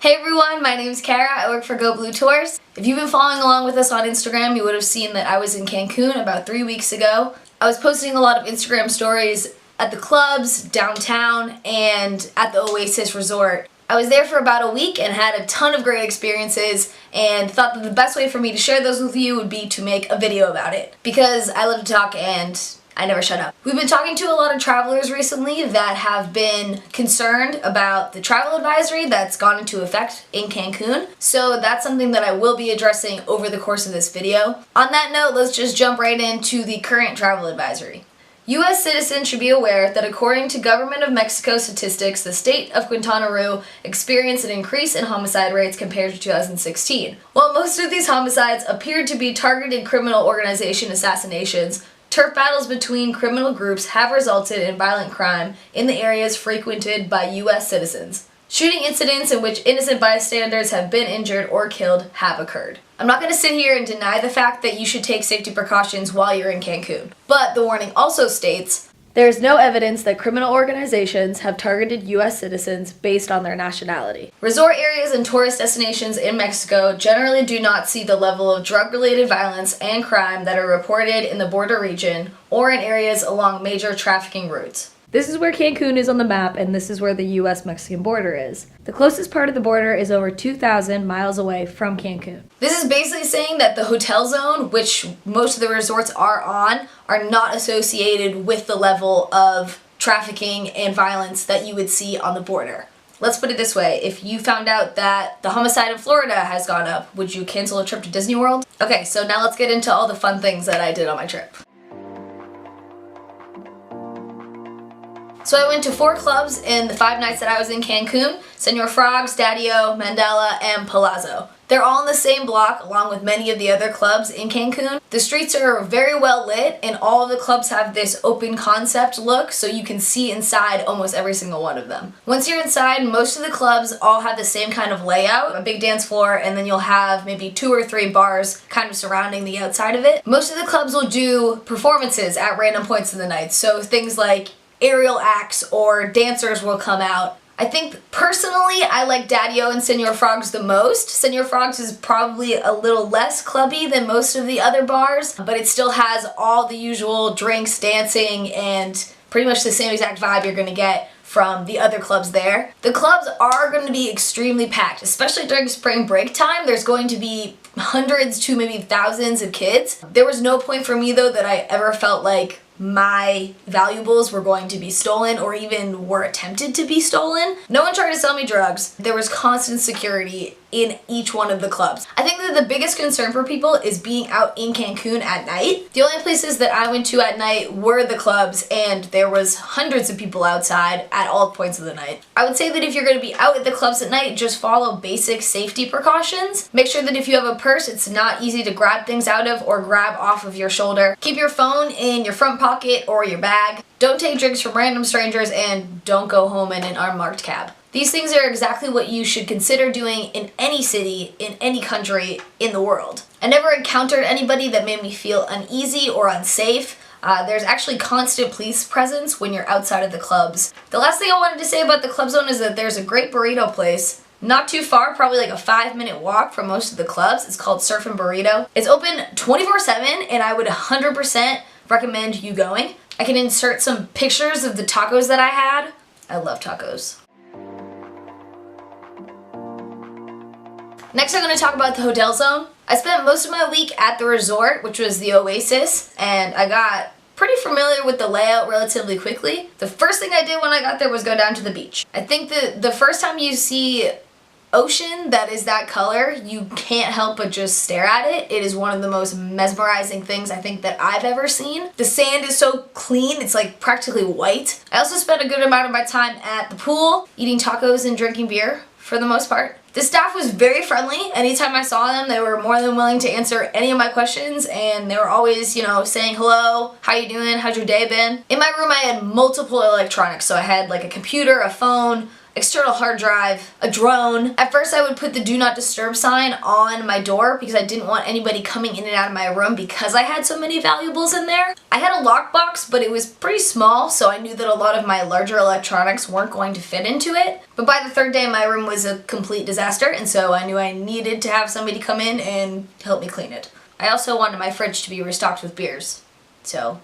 Hey everyone, my name is Kara. I work for Go Blue Tours. If you've been following along with us on Instagram, you would have seen that I was in Cancun about 3 weeks ago. I was posting a lot of Instagram stories at the clubs, downtown, and at the Oasis Resort. I was there for about a week and had a ton of great experiences and thought that the best way for me to share those with you would be to make a video about it because I love to talk and I never shut up. We've been talking to a lot of travelers recently that have been concerned about the travel advisory that's gone into effect in Cancun. So that's something that I will be addressing over the course of this video. On that note, let's just jump right into the current travel advisory. U.S. citizens should be aware that according to Government of Mexico statistics, the state of Quintana Roo experienced an increase in homicide rates compared to 2016. While most of these homicides appeared to be targeted criminal organization assassinations, turf battles between criminal groups have resulted in violent crime in the areas frequented by U.S. citizens. Shooting incidents in which innocent bystanders have been injured or killed have occurred. I'm not going to sit here and deny the fact that you should take safety precautions while you're in Cancun, but the warning also states, there is no evidence that criminal organizations have targeted U.S. citizens based on their nationality. Resort areas and tourist destinations in Mexico generally do not see the level of drug-related violence and crime that are reported in the border region or in areas along major trafficking routes. This is where Cancun is on the map, and this is where the U.S.-Mexican border is. The closest part of the border is over 2,000 miles away from Cancun. This is basically saying that the hotel zone, which most of the resorts are on, are not associated with the level of trafficking and violence that you would see on the border. Let's put it this way, if you found out that the homicide in Florida has gone up, would you cancel a trip to Disney World? Okay, so now let's get into all the fun things that I did on my trip. So I went to 4 clubs in the 5 nights that I was in Cancun: Senor Frogs, Daddio, Mandala, and Palazzo. They're all in the same block along with many of the other clubs in Cancun. The streets are very well lit and all of the clubs have this open concept look so you can see inside almost every single one of them. Once you're inside, most of the clubs all have the same kind of layout, a big dance floor, and then you'll have maybe 2 or 3 bars kind of surrounding the outside of it. Most of the clubs will do performances at random points in the night, so things like aerial acts or dancers will come out. I think personally I like Daddio and Senor Frogs the most. Senor Frogs is probably a little less clubby than most of the other bars, but it still has all the usual drinks, dancing, and pretty much the same exact vibe you're gonna get from the other clubs there. The clubs are going to be extremely packed, especially during spring break time. There's going to be hundreds to maybe thousands of kids. There was no point for me though that I ever felt like my valuables were going to be stolen or even were attempted to be stolen. No one tried to sell me drugs. There was constant security in each one of the clubs. I think that the biggest concern for people is being out in Cancun at night. The only places that I went to at night were the clubs, and there was hundreds of people outside at all points of the night. I would say that if you're going to be out at the clubs at night, just follow basic safety precautions. Make sure that if you have a purse, it's not easy to grab things out of or grab off of your shoulder. Keep your phone in your front pocket or your bag. Don't take drinks from random strangers, and don't go home in an unmarked cab. These things are exactly what you should consider doing in any city, in any country in the world. I never encountered anybody that made me feel uneasy or unsafe. There's actually constant police presence when you're outside of the clubs. The last thing I wanted to say about the club zone is that there's a great burrito place not too far, probably like a 5-minute walk from most of the clubs. It's called Surf and Burrito. It's open 24/7 and I would 100% recommend you going. I can insert some pictures of the tacos that I had. I love tacos. Next, I'm going to talk about the hotel zone. I spent most of my week at the resort, which was the Oasis, and I got pretty familiar with the layout relatively quickly. The first thing I did when I got there was go down to the beach. I think that the first time you see ocean that is that color, you can't help but just stare at it. It is one of the most mesmerizing things I think that I've ever seen. The sand is so clean, it's like practically white. I also spent a good amount of my time at the pool, eating tacos and drinking beer for the most part. The staff was very friendly. Anytime I saw them, they were more than willing to answer any of my questions, and they were always, saying hello, how you doing, how's your day been? In my room I had multiple electronics, so I had like a computer, a phone, external hard drive, a drone. At first I would put the do not disturb sign on my door because I didn't want anybody coming in and out of my room because I had so many valuables in there. I had a lockbox, but it was pretty small, so I knew that a lot of my larger electronics weren't going to fit into it. But by the third day my room was a complete disaster, and so I knew I needed to have somebody come in and help me clean it. I also wanted my fridge to be restocked with beers. So,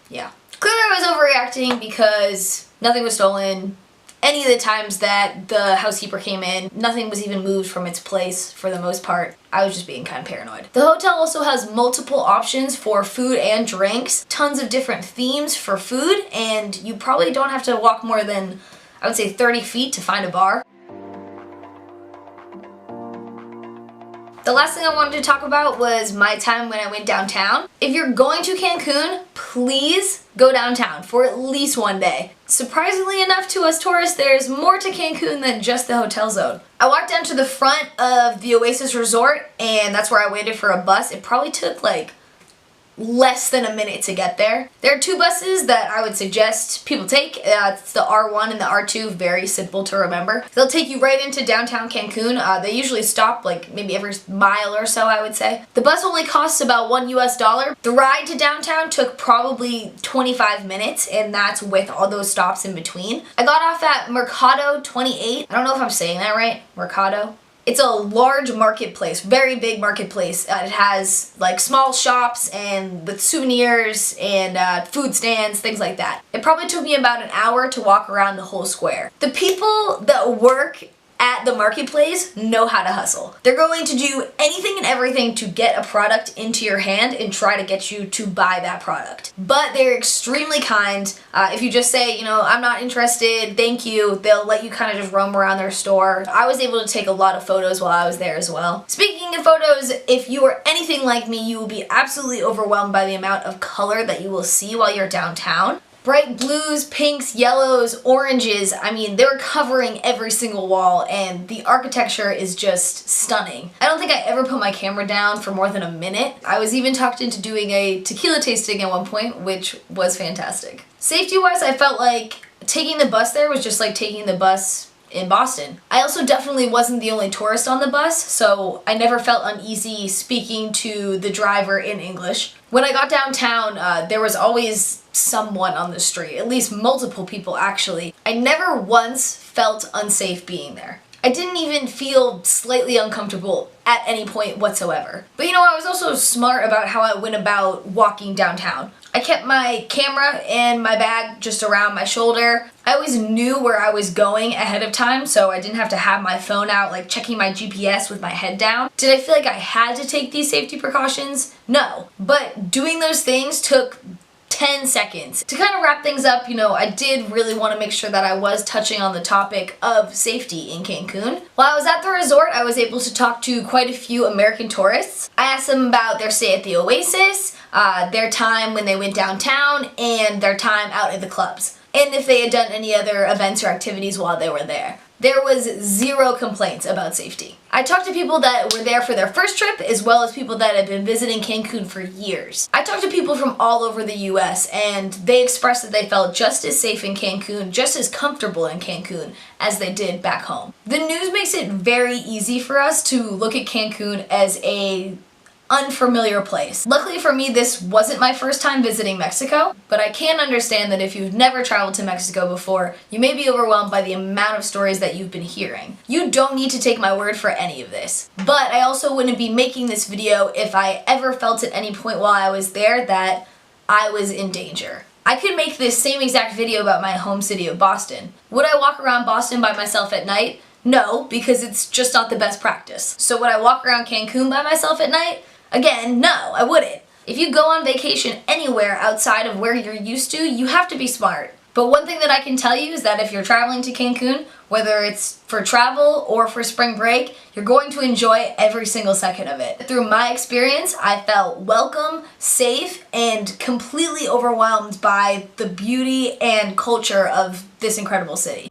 yeah. Clearly I was overreacting because nothing was stolen. Any of the times that the housekeeper came in, nothing was even moved from its place for the most part. I was just being kind of paranoid. The hotel also has multiple options for food and drinks, tons of different themes for food, and you probably don't have to walk more than, I would say, 30 feet to find a bar. The last thing I wanted to talk about was my time when I went downtown. If you're going to Cancun, please go downtown for at least one day. Surprisingly enough to us tourists, there's more to Cancun than just the hotel zone. I walked down to the front of the Oasis Resort, and that's where I waited for a bus. It probably took like less than a minute to get there. There are two buses that I would suggest people take. It's the R1 and the R2, very simple to remember. They'll take you right into downtown Cancun. They usually stop like maybe every mile or so, I would say. The bus only costs about $1 US. The ride to downtown took probably 25 minutes, and that's with all those stops in between. I got off at Mercado 28. I don't know if I'm saying that right, Mercado. It's a large marketplace, very big marketplace. It has like small shops and with souvenirs and food stands, things like that. It probably took me about an hour to walk around the whole square. The people that work at the marketplace know how to hustle. They're going to do anything and everything to get a product into your hand and try to get you to buy that product. But they're extremely kind. If you just say, you know, I'm not interested, thank you, they'll let you kind of just roam around their store. I was able to take a lot of photos while I was there as well. Speaking of photos, if you are anything like me, you will be absolutely overwhelmed by the amount of color that you will see while you're downtown. Bright blues, pinks, yellows, oranges, I mean, they're covering every single wall, and the architecture is just stunning. I don't think I ever put my camera down for more than a minute. I was even talked into doing a tequila tasting at one point, which was fantastic. Safety-wise, I felt like taking the bus there was just like taking the bus in Boston. I also definitely wasn't the only tourist on the bus, so I never felt uneasy speaking to the driver in English. When I got downtown, there was always someone on the street, at least multiple people actually. I never once felt unsafe being there. I didn't even feel slightly uncomfortable at any point whatsoever. But you know, I was also smart about how I went about walking downtown. I kept my camera and my bag just around my shoulder. I always knew where I was going ahead of time, so I didn't have to have my phone out, like checking my GPS with my head down. Did I feel like I had to take these safety precautions? No. But doing those things took 10 seconds. To kind of wrap things up, you know, I did really want to make sure that I was touching on the topic of safety in Cancun. While I was at the resort, I was able to talk to quite a few American tourists. I asked them about their stay at the Oasis, their time when they went downtown, and their time out at the clubs, and if they had done any other events or activities while they were there. There was zero complaints about safety. I talked to people that were there for their first trip as well as people that had been visiting Cancun for years. I talked to people from all over the US, and they expressed that they felt just as safe in Cancun, just as comfortable in Cancun as they did back home. The news makes it very easy for us to look at Cancun as a unfamiliar place. Luckily for me, this wasn't my first time visiting Mexico, but I can understand that if you've never traveled to Mexico before, you may be overwhelmed by the amount of stories that you've been hearing. You don't need to take my word for any of this. But I also wouldn't be making this video if I ever felt at any point while I was there that I was in danger. I could make this same exact video about my home city of Boston. Would I walk around Boston by myself at night? No, because it's just not the best practice. So would I walk around Cancun by myself at night? Again, no, I wouldn't. If you go on vacation anywhere outside of where you're used to, you have to be smart. But one thing that I can tell you is that if you're traveling to Cancun, whether it's for travel or for spring break, you're going to enjoy every single second of it. Through my experience, I felt welcome, safe, and completely overwhelmed by the beauty and culture of this incredible city.